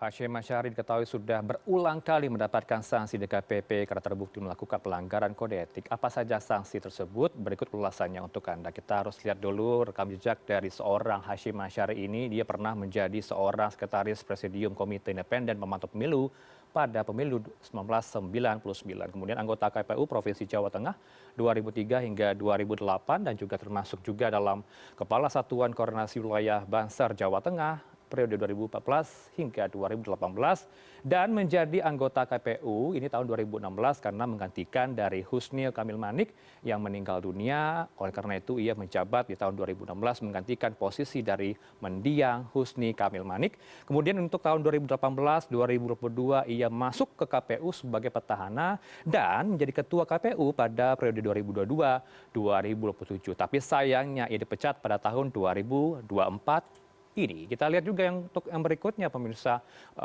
Hasyim Asy'ari diketahui sudah berulang kali mendapatkan sanksi DKPP karena terbukti melakukan pelanggaran kode etik. Apa saja sanksi tersebut? Berikut ulasannya untuk Anda. Kita harus lihat dulu rekam jejak dari seorang Hasyim Asy'ari ini. Dia pernah menjadi seorang sekretaris Presidium Komite Independen Pemantau Pemilu pada pemilu 1999. Kemudian anggota KPU Provinsi Jawa Tengah 2003 hingga 2008 dan juga termasuk juga dalam Kepala Satuan Koordinasi Wilayah Banser Jawa Tengah periode 2014 hingga 2018 dan menjadi anggota KPU ini tahun 2016 karena menggantikan dari Husnil Kamil Manik yang meninggal dunia. Oleh karena itu ia menjabat di tahun 2016 menggantikan posisi dari mendiang Husni Kamil Manik. Kemudian untuk tahun 2018-2022 ia masuk ke KPU sebagai petahana dan menjadi ketua KPU pada periode 2022-2027. Tapi sayangnya ia dipecat pada tahun 2024 ini. Kita lihat juga untuk yang berikutnya pemirsa,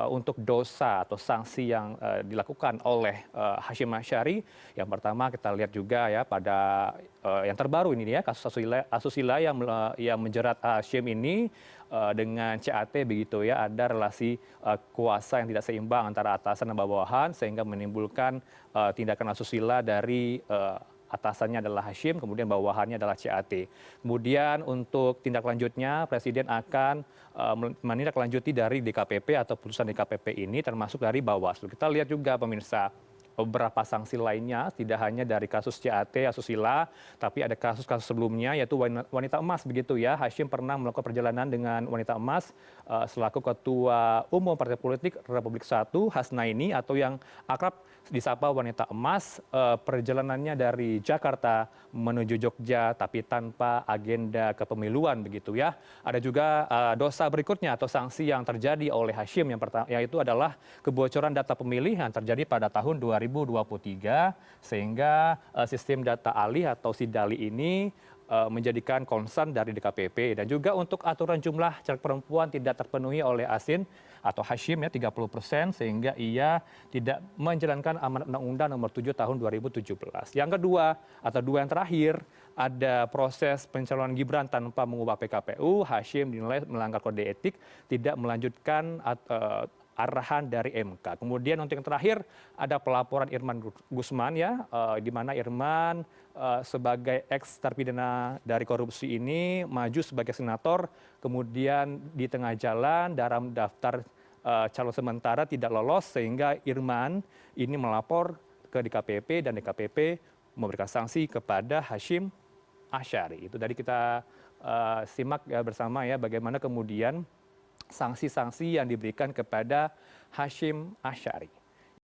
untuk dosa atau sanksi yang dilakukan oleh Hasyim Asy'ari. Yang pertama kita lihat juga ya pada yang terbaru ini ya kasus asusila yang menjerat Hasyim ini dengan CAT begitu ya, ada relasi kuasa yang tidak seimbang antara atasan dan bawahan sehingga menimbulkan tindakan asusila dari atasannya adalah Hasyim, kemudian bawahannya adalah CAT. Kemudian untuk tindak lanjutnya, Presiden akan menindaklanjuti dari DKPP atau putusan DKPP ini termasuk dari Bawaslu. Kita lihat juga pemirsa, beberapa sanksi lainnya tidak hanya dari kasus CAT asusila, tapi ada kasus-kasus sebelumnya yaitu wanita emas begitu ya. Hasyim pernah melakukan perjalanan dengan wanita emas selaku Ketua Umum Partai Politik Republik Satu Hasnaini atau yang akrab disapa wanita emas. Perjalanannya dari Jakarta menuju Jogja tapi tanpa agenda kepemiluan begitu ya. Ada juga dosa berikutnya atau sanksi yang terjadi oleh Hasyim yang pertama yaitu adalah kebocoran data pemilih yang terjadi pada tahun 2023 sehingga sistem data alih atau SIDALI ini menjadikan concern dari DKPP. Dan juga untuk aturan jumlah caleg perempuan tidak terpenuhi oleh atau Hasyim ya 30% sehingga ia tidak menjalankan amanat Undang-Undang Nomor 7 Tahun 2017. Yang kedua atau dua yang terakhir ada proses pencalonan Gibran tanpa mengubah PKPU. Hasyim dinilai melanggar kode etik, tidak melanjutkan arahan dari MK. Kemudian untuk yang terakhir ada pelaporan Irman Gusman ya, di mana Irman sebagai ex terpidana dari korupsi ini maju sebagai senator, kemudian di tengah jalan dalam daftar calon sementara tidak lolos sehingga Irman ini melapor ke DKPP dan DKPP memberikan sanksi kepada Hasyim Asy'ari. Itu tadi kita simak ya bersama ya bagaimana kemudian sanksi-sanksi yang diberikan kepada Hasyim Asy'ari.